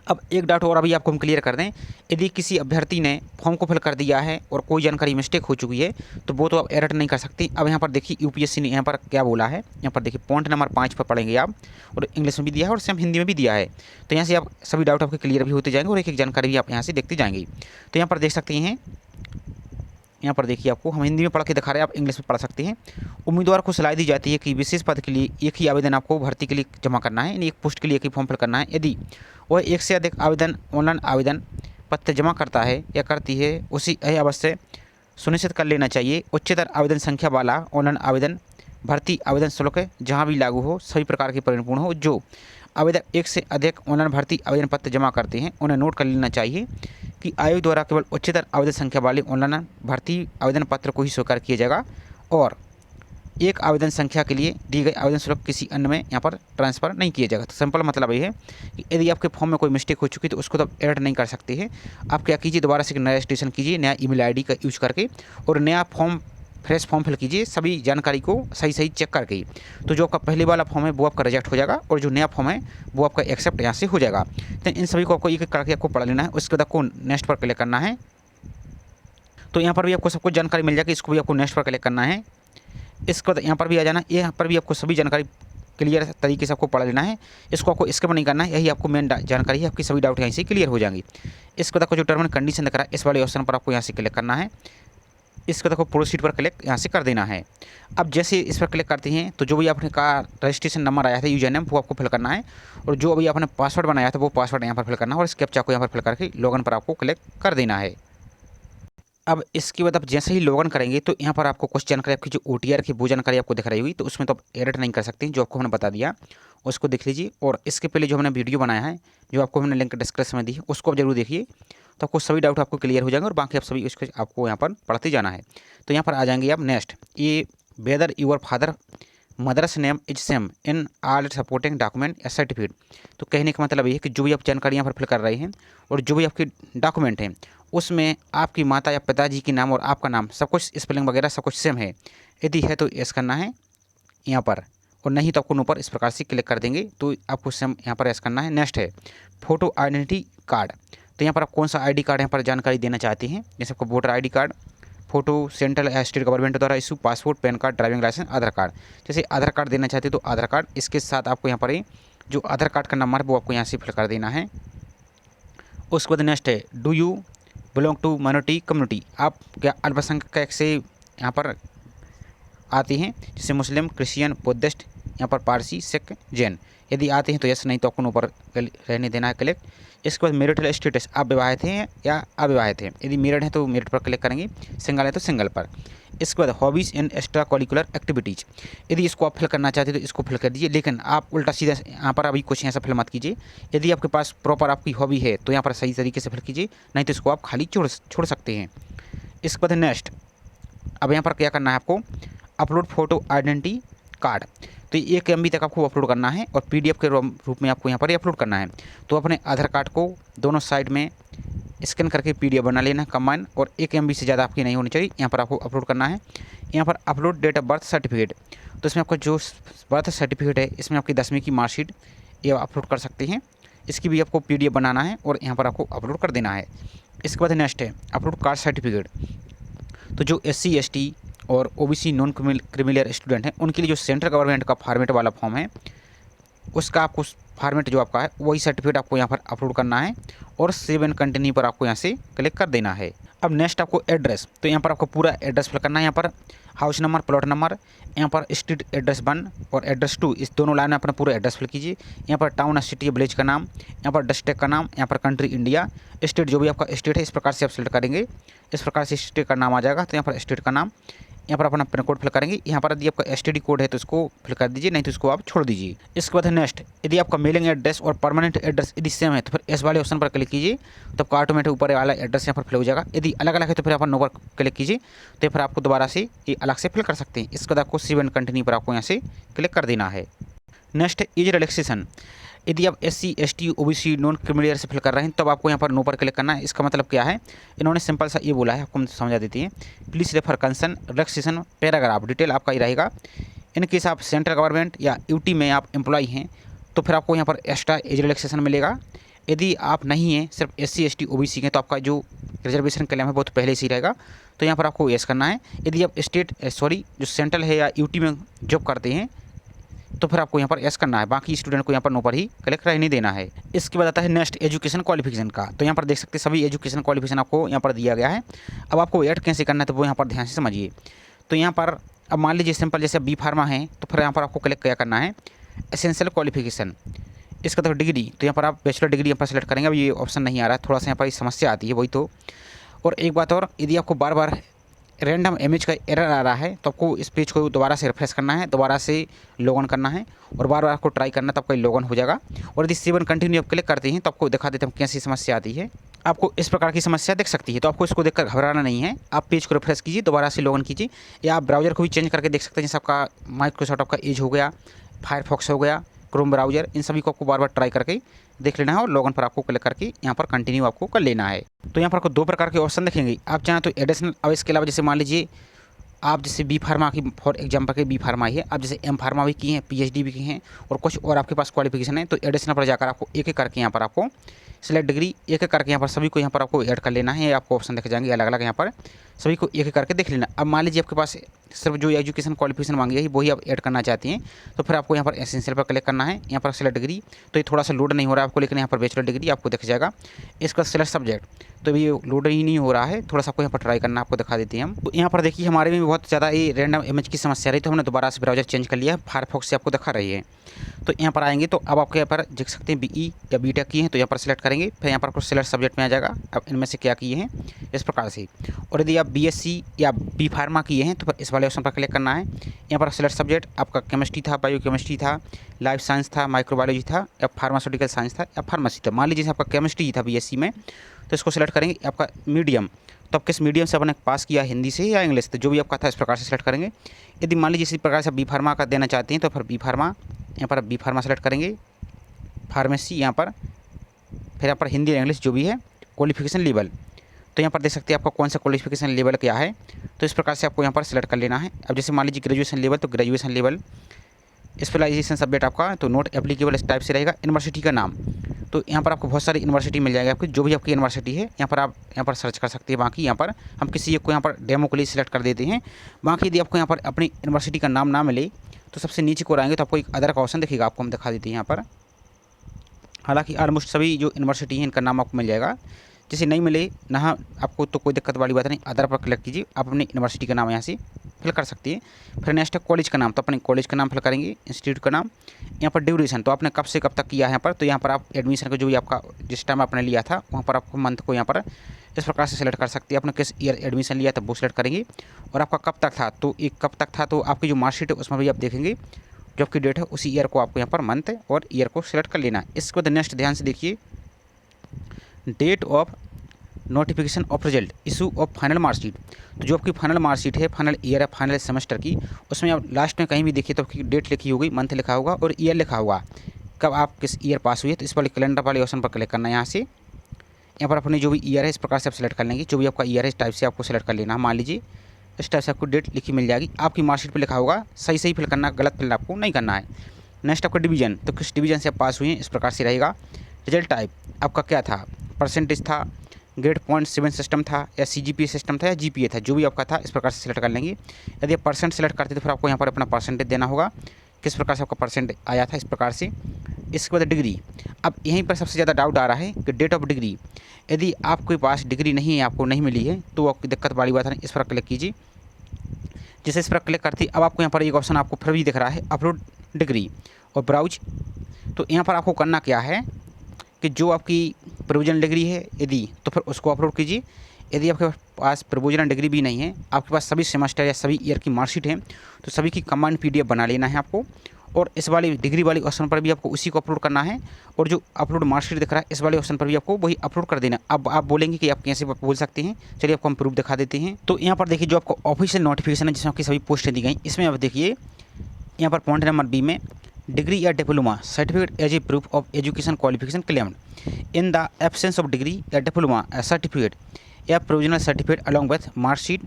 अब एक डाउट और अभी आपको हम क्लियर कर दें, यदि किसी अभ्यर्थी ने फॉर्म को फिल कर दिया है और कोई जानकारी मिस्टेक हो चुकी है तो वो तो आप एडिट नहीं कर सकते। अब यहाँ पर देखिए UPSC ने यहाँ पर क्या बोला है, यहाँ पर देखिए पॉइंट नंबर 5 पर पढ़ेंगे आप, और इंग्लिश में भी दिया है और सेम हिंदी में भी दिया है। तो यहाँ से आप सभी डाउट आपके क्लियर भी होते जाएंगे और एक एक जानकारी भी आप यहाँ से देखते जाएंगे। तो यहाँ पर देख सकते हैं, यहाँ पर देखिए आपको हम हिंदी में पढ़ के दिखा रहे हैं, आप इंग्लिश में पढ़ सकते हैं। उम्मीदवार को सलाह दी जाती है कि विशेष पद के लिए एक ही आवेदन आपको भर्ती के लिए जमा करना है, यानी एक पोस्ट के लिए एक ही फॉर्म फिल करना है। यदि वह एक से अधिक आवेदन ऑनलाइन आवेदन पत्र जमा करता है या करती है, उसी अवश्य सुनिश्चित कर लेना चाहिए उच्चतर आवेदन संख्या वाला ऑनलाइन आवेदन भर्ती आवेदन शुल्क जहाँ भी लागू हो सभी प्रकार के परिपूर्ण हो। जो आवेदक एक से अधिक ऑनलाइन भर्ती आवेदन पत्र जमा करते हैं उन्हें नोट कर लेना चाहिए कि आयोग द्वारा केवल उच्चतर आवेदन संख्या वाले ऑनलाइन भर्ती आवेदन पत्र को ही स्वीकार किया जाएगा और एक आवेदन संख्या के लिए दी गई आवेदन शुल्क किसी अन्य में यहाँ पर ट्रांसफ़र नहीं किया जाएगा। तो सिंपल मतलब ये है कि यदि आपके फॉर्म में कोई मिस्टेक हो चुकी है तो उसको तो एडिट नहीं कर सकते हैं। आप क्या कीजिए, दोबारा से नया रजिस्ट्रेशन कीजिए नया ईमेल आईडी का यूज करके और नया फॉर्म फ्रेश फॉर्म फिल कीजिए सभी जानकारी को सही चेक करके। तो जो आपका पहले वाला फॉर्म है वो आपका रिजेक्ट हो जाएगा और जो नया फॉर्म है वो आपका एक्सेप्ट यहाँ से हो जाएगा। तो इन सभी को आपको एक एक करके आपको पढ़ लेना है। उसके बाद आपको नेक्स्ट पर क्लिक करना है। तो यहाँ पर भी आपको सब कुछ जानकारी मिल जाएगी। इसको भी आपको नेक्स्ट पर क्लिक करना है। इसके बाद यहाँ पर भी आ जाना, यहाँ पर भी आपको सभी जानकारी क्लियर तरीके से आपको पढ़ लेना है। इसको आपको स्किप नहीं करना है, यही आपको मेन जानकारी है। आपकी सभी डाउट यहीं से क्लियर हो जाएंगी। इसके बाद आपको जो टर्म एंड कंडीशन दिख रहा है, इस वाले ऑप्शन पर आपको यहाँ से क्लिक करना है। इसके बाद आपको प्रोसीड पर क्लिक यहाँ से कर देना है। अब जैसे इस पर क्लिक करते हैं तो जो भी आपने का रजिस्ट्रेशन नंबर आया था, यूजर नेम, वो आपको फिल करना है। और जो अभी आपने पासवर्ड बनाया था वो पासवर्ड यहाँ पर फिल करना है। और इस कैप्चा को यहाँ पर फिल करके लॉगिन पर आपको क्लिक कर देना है। अब इसके बाद आप जैसे ही लॉगिन करेंगे तो यहाँ पर आपको कुछ जानकारी, आपकी जो OTR की वो जानकारी आपको दिख रही हुई, तो उसमें तो आप एडिट नहीं कर सकते, जो आपको हमने बता दिया उसको देख लीजिए। और इसके पहले जो हमने वीडियो बनाया है, जो आपको हमने लिंक डिस्क्रिप्शन में दी है, उसको आप जरूर देखिए, तो आपको सभी डाउट आपको क्लियर हो जाएंगे। और बाकी आप सभी उसको आपको यहाँ पर पढ़ते जाना है। तो यहाँ पर आ जाएंगे आप नेक्स्ट, ये whether your father mother's name is same in all supporting document या सर्टिफिकेट। तो कहने का मतलब ये है कि जो भी आप जानकारी यहाँ पर फिल कर रहे हैं और जो भी आपके डॉक्यूमेंट हैं उसमें आपकी माता या पिताजी के नाम और आपका नाम सब कुछ स्पेलिंग वगैरह सब कुछ सेम है। यदि है तो यस करना है यहाँ पर, और नहीं तो आपको ऊपर इस प्रकार से क्लिक कर देंगे तो आपको सेम यहाँ पर यस करना है। नेक्स्ट है फोटो आइडेंटिटी कार्ड। तो यहाँ पर आप कौन सा ID कार्ड यहाँ पर जानकारी देना चाहते हैं, जैसे आपको voter ID card, photo central या स्टेट गवर्नमेंट द्वारा issue, passport, PAN card, driving licence, Aadhaar card. जैसे आधार कार्ड देना चाहते हैं तो आधार कार्ड, इसके साथ आपको यहाँ पर जो आधार कार्ड का नंबर है वो आपको यहाँ से फिल कर देना है। उसके बाद नेक्स्ट है do you belong to minority community. आप क्या अल्पसंख्यक से यहाँ पर आते हैं, जैसे मुस्लिम, क्रिश्चियन, बुद्धिस्ट, यहाँ पर पारसी, सिख, जैन। यदि आते हैं तो यस, नहीं तो आपको ऊपर रहने देना है क्लिक। इसके बाद मैरिटल स्टेटस, आप विवाहित हैं या अविवाहित हैं। यदि मैरिड है तो मैरिड पर क्लिक करेंगे, सिंगल है तो सिंगल पर। इसके बाद hobbies and extra curricular activities, यदि इसको आप फिल करना चाहते हैं तो इसको फिल कर दीजिए, लेकिन आप उल्टा सीधा यहाँ पर अभी कुछ ऐसा फिल मत कीजिए। यदि आपके पास प्रॉपर आपकी हॉबी है तो यहाँ पर सही तरीके से फिल कीजिए, नहीं तो इसको आप खाली छोड़ सकते हैं। इसके बाद नेक्स्ट, अब यहाँ पर क्या करना है आपको, अपलोड फोटो आइडेंटिटी कार्ड। तो 1 MB तक आपको अपलोड करना है और PDF के रूप में आपको यहाँ पर अपलोड करना है। तो अपने आधार कार्ड को दोनों साइड में स्कैन करके PDF बना लेना कंबाइन, और 1 MB से ज़्यादा आपकी नहीं होनी चाहिए। यहाँ पर आपको अपलोड करना है। यहाँ पर upload date of birth certificate, तो इसमें आपका जो बर्थ सर्टिफिकेट है इसमें आपकी 10वीं की मार्कशीट ये अपलोड कर सकते हैं। इसकी भी आपको PDF बनाना है और यहाँ पर आपको अपलोड कर देना है। इसके बाद नेक्स्ट है अपलोड कास्ट सर्टिफिकेट। तो जो SC ST और OBC नॉन क्रिमिनल स्टूडेंट हैं उनके लिए जो सेंट्रल गवर्नमेंट का फॉर्मेट वाला फॉर्म है उसका आपको फॉर्मेट जो आपका है वही सर्टिफिकेट आपको यहाँ पर अपलोड करना है और सेव एंड कंटिन्यू पर आपको यहाँ से क्लिक कर देना है। अब नेक्स्ट आपको एड्रेस, तो यहाँ पर आपको पूरा एड्रेस फिल करना है। यहाँ पर हाउस नंबर, प्लॉट नंबर, यहाँ पर स्ट्रीट एड्रेस 1 और एड्रेस 2, इस दोनों लाइन में अपना पूरा एड्रेस फिल कीजिए। यहाँ पर टाउन, सिटी, विलेज का नाम, यहाँ पर डिस्ट्रिक्ट का नाम, यहाँ पर कंट्री इंडिया, स्टेट जो भी आपका स्टेट है इस प्रकार से आप सिलेक्ट करेंगे। इस प्रकार से स्टेट का नाम आ जाएगा, तो यहाँ पर स्टेट का नाम, यहाँ पर अपना पिन कोड फिल करेंगे। यहाँ पर यदि आपका STD कोड है तो इसको फिल कर दीजिए, नहीं तो इसको आप छोड़ दीजिए। इसके बाद नेक्स्ट, यदि आपका मेलिंग एड्रेस और परमानेंट एड्रेस यदि सेम है तो फिर इस वाले ऑप्शन पर क्लिक कीजिए, तो आपका ऑटोमेटिक ऊपर वाला एड्रेस यहाँ पर फिल हो जाएगा। यदि अलग अलग है तो फिर आप नो पर क्लिक कीजिए, तो फिर आपको दोबारा से ये अलग से फिल कर सकते हैं। इसके बाद आपको सेव एंड कंटिन्यू पर आपको यहाँ से क्लिक कर देना है। नेक्स्ट एज रिलैक्सेशन, यदि आप SC ST OBC non criminal से फिल कर रहे हैं तब आपको यहाँ पर नो पर क्लिक करना है। इसका मतलब क्या है, इन्होंने सिंपल सा ये बोला है, आपको समझा देती है। Please refer concern relaxation paragraph, detail आपका ही रहेगा। इन केस आप सेंट्रल गवर्नमेंट या UT में आप एम्प्लॉय हैं तो फिर आपको यहाँ पर एक्स्ट्रा एज रिलैक्सेशन मिलेगा। यदि आप नहीं हैं, सिर्फ SC ST OBC हैं, तो आपका जो रिजर्वेशन क्लेम है वो तो पहले से ही रहेगा, तो यहाँ पर आपको यस करना है। यदि आप जो सेंट्रल है या UT में जॉब करते हैं तो फिर आपको यहाँ पर यस करना है। बाकी स्टूडेंट को यहाँ पर नो पर ही क्लिक रहने देना है। इसके बाद आता है नेक्स्ट एजुकेशन क्वालिफिकेशन का। तो यहाँ पर देख सकते हैं सभी एजुकेशन क्वालिफिकेशन आपको यहाँ पर दिया गया है। अब आपको ऐड कैसे करना है तो वो यहाँ पर ध्यान से समझिए। तो यहाँ पर अब मान लीजिए सिंपल जैसे B फार्मा है तो फिर यहाँ पर आपको क्लिक क्या करना है, एसेंशियल क्वालिफिकेशन। इसका तो डिग्री, तो यहाँ पर आप बैचलर डिग्री यहाँ पर सेलेक्ट करेंगे। अब ये ऑप्शन नहीं आ रहा है, थोड़ा सा यहाँ पर समस्या आती है वही तो। और एक बात और, यदि आपको बार बार रैंडम इमेज का एरर आ रहा है तो आपको इस पेज को दोबारा से रिफ्रेश करना है, दोबारा से लॉगिन करना है और बार बार आपको ट्राई करना है, तब आपका लॉगिन हो जाएगा। और यदि सेव एंड कंटिन्यू आप क्लिक करते हैं तो आपको दिखा देते हैं कैसी समस्या आती है। आपको इस प्रकार की समस्या दिख सकती है, तो आपको इसको देखकर घबराना नहीं है। आप पेज को रिफ्रेश कीजिए, दोबारा से लॉगिन कीजिए, या आप ब्राउज़र को भी चेंज करके देख सकते हैं। जैसे आपका माइक्रोसॉफ्ट आपका एज हो गया, फायरफॉक्स हो गया, क्रोम ब्राउज़र, इन सभी को आपको बार बार ट्राई करके देख लेना है और लॉगिन पर आपको क्लिक करके यहाँ पर कंटिन्यू आपको कर लेना है। तो यहाँ पर आपको 2 प्रकार के ऑप्शन दिखेंगे। आप चाहें तो एडिशनल, अब इसके अलावा जैसे मान लीजिए आप जैसे B फार्मा की, फॉर एग्जांपल के B फार्मा ही है, आप जैसे M फार्मा भी की हैं, PhD भी की हैं और कुछ और आपके पास क्वालिफिकेशन है, तो एडिशनल पर जाकर आपको एक एक करके यहाँ पर आपको सिलेक्ट डिग्री एक एक करके यहाँ पर सभी को यहाँ पर आपको ऐड कर लेना है। आपको ऑप्शन दिख जाएंगे अलग अलग यहाँ पर सभी को एक एक करके देख लेना। अब मान लीजिए आपके पास सिर्फ जो एजुकेशन क्वालिफिकेशन मांगी है वही आप ऐड करना चाहती हैं, तो फिर आपको यहाँ पर एसेंशियल पर क्लिक करना है। यहाँ पर सिलेक्ट डिग्री, तो ये थोड़ा सा लोड नहीं हो रहा है आपको, लेकिन यहाँ पर बैचलर डिग्री आपको दिख जाएगा। इसके बाद सिलेक्ट सब्जेक्ट, तो ये लोड ही नहीं हो रहा है, थोड़ा सा आपको यहाँ पर ट्राई करना, आपको दिखा देते हैं हम। तो यहाँ पर देखिए हमारे में बहुत ज़्यादा ये रैंडम इमेज की समस्या रही, तो हमने दोबारा से ब्राउजर चेंज कर लिया है, फायरफॉक्स से आपको दिखा रही है। तो यहाँ पर आएंगे तो अब आपके यहाँ पर देख सकते हैं BE या BTech की हैं, तो यहाँ पर सिलेक्ट करेंगे, फिर यहाँ पर आपको सिलेक्ट सब्जेक्ट में आ जाएगा अब इनमें से क्या किए हैं इस प्रकार से। और यदि आप BSc या B फार्मा किए हैं तो फिर इस वाले ऑप्शन पर क्लिक करना है। यहाँ पर सिलेक्ट सब्जेक्ट आपका केमिस्ट्री था, बायोकेमिस्ट्री था, लाइफ साइंस था, माइक्रोबायोलॉजी था, या फार्मास्यूटिकल साइंस था, या फार्मेसी था। मान लीजिए आपका केमिस्ट्री था BSc में, तो इसको सिलेक्ट करेंगे। आपका मीडियम, तो आप किस मीडियम से आपने पास किया, हिंदी से या इंग्लिश से, जो भी आपका था इस प्रकार से सिलेक्ट करेंगे। यदि मान लीजिए इसी प्रकार से B फार्मा का देना चाहते हैं तो फिर B फार्मा, यहाँ पर B फार्मा सेलेक्ट करेंगे। फार्मेसी यहाँ पर, फिर यहाँ पर हिंदी या इंग्लिश जो भी है, क्वालिफिकेशन लेवल, तो यहाँ पर देख सकते हैं आपका कौन सा क्वालिफिकेशन लेवल क्या है, तो इस प्रकार से आपको यहाँ पर सेलेक्ट कर लेना है। अब जैसे मान लीजिए ग्रेजुएशन लेवल, तो ग्रेजुएशन लेवल। स्पेशलाइजेशन सब्जेक्ट आपका तो नॉट एप्लीकेबल इस टाइप से रहेगा। यूनिवर्सिटी का नाम, तो यहाँ पर आपको बहुत सारी यूनिवर्सिटी मिल जाएगी, आपकी जो भी आपकी यूनिवर्सिटी है यहाँ पर आप यहाँ पर सर्च कर सकते हैं। बाकी यहाँ पर हम किसी एक को यहाँ पर डेमो के लिए सिलेक्ट कर देते हैं। बाकी यदि आपको यहाँ पर अपनी यूनिवर्सिटी का नाम ना मिले तो सबसे नीचे को आएंगे तो आपको एक अदर का ऑप्शन दिखेगा, आपको हम दिखा देते हैं यहाँ पर। हालांकि ऑलमोस्ट सभी जो यूनिवर्सिटी है इनका नाम आपको मिल जाएगा। जैसे नहीं मिले ना आपको तो कोई दिक्कत वाली बात नहीं, अदर पर क्लिक कीजिए, आप अपनी यूनिवर्सिटी का नाम यहाँ से फिल कर सकती है। फिर नेक्स्ट है कॉलेज का नाम, तो अपने कॉलेज का नाम फिल करेंगे, इंस्टीट्यूट का नाम। यहाँ पर ड्यूरेशन, तो आपने कब से कब तक किया है यहाँ पर, तो यहाँ पर आप एडमिशन का जो भी आपका जिस टाइम आपने लिया था वहाँ पर आपको मंथ को यहाँ पर इस प्रकार से सिलेक्ट कर सकती है। आपने किस ईयर एडमिशन लिया था वो सिलेक्ट करेंगे, और आपका कब तक था, तो एक कब तक था, तो आपकी जो मार्कशीट है उसमें भी आप देखेंगे जो आपकी डेट है उसी ईयर को आपको यहाँ पर मंथ और ईयर को सिलेक्ट कर लेना है। इसके बाद नेक्स्ट ध्यान से देखिए, date of notification of result, issue of final marksheet, तो जो आपकी फाइनल मार्कशीट है, फाइनल ईयर है, फाइनल सेमेस्टर की, उसमें आप लास्ट में कहीं भी देखिए तो आपकी डेट लिखी होगी, मंथ लिखा होगा और ईयर लिखा होगा, कब आप किस ईयर पास हुई है। तो इस वाले कैलेंडर वाले ऑप्शन पर क्लिक करना है। यहाँ से यहाँ पर अपने जो भी ईयर है इस प्रकार से आप सेलेक्ट कर लेंगे, जो भी आपका ईयर है इस टाइप से आपको सेलेक्ट कर लेना है। मान लीजिए इस टाइप से आपको डेट लिखी मिल जाएगी, आपकी मार्कशीट पर लिखा होगा, सही सही फिल करना, गलत फिल आपको नहीं करना है। नेक्स्ट आपका डिवीजन, तो किस डिवीजन से आप पास हुए हैं इस प्रकार से रहेगा। रिजल्ट टाइप आपका क्या था, परसेंटेज था, ग्रेड पॉइंट 7 सिस्टम था, या CGPA सिस्टम था, या GPA था, जो भी आपका था इस प्रकार से सिलेक्ट कर लेंगे। यदि आप परसेंट सेलेक्ट करते तो फिर आपको यहाँ पर अपना परसेंटेज देना होगा, किस प्रकार से आपका परसेंट आया था इस प्रकार से। इसके बाद डिग्री, अब यहीं पर सबसे ज़्यादा डाउट आ रहा है कि डेट ऑफ डिग्री, यदि आपके पास डिग्री नहीं है, आपको नहीं मिली है, तो आपकी दिक्कत वाली बात नहीं, इस पर क्लिक कीजिए। जैसे इस पर क्लिक करती अब आपको यहाँ पर एक ऑप्शन आपको फिर भी दिख रहा है, अपलोड डिग्री और ब्राउज। तो यहाँ पर आपको करना क्या है कि जो आपकी प्रोविजनल डिग्री है यदि, तो फिर उसको अपलोड कीजिए। यदि आपके पास प्रोविजनल डिग्री भी नहीं है, आपके पास सभी सेमेस्टर या सभी ईयर की मार्कशीट है, तो सभी की कंबाइंड PDF बना लेना है आपको, और इस वाली डिग्री वाली ऑप्शन पर भी आपको उसी को अपलोड करना है, और जो अपलोड मार्कशीट दिख रहा है इस वाले ऑप्शन पर भी आपको वही अपलोड कर देना। अब आप बोलेंगे कि आप कैसे बोल सकते हैं, चलिए आपको हम प्रूफ दिखा देते हैं। तो यहाँ पर देखिए जो आपको ऑफिशियल नोटिफिकेशन है जिसमें आपकी सभी पोस्टें दी गई, इसमें आप देखिए यहाँ पर पॉइंट नंबर B में, डिग्री या diploma certificate as a proof of education qualification claimed in the absence of degree या डिप्लोमा सर्टिफिकेट या provisional certificate along with marksheet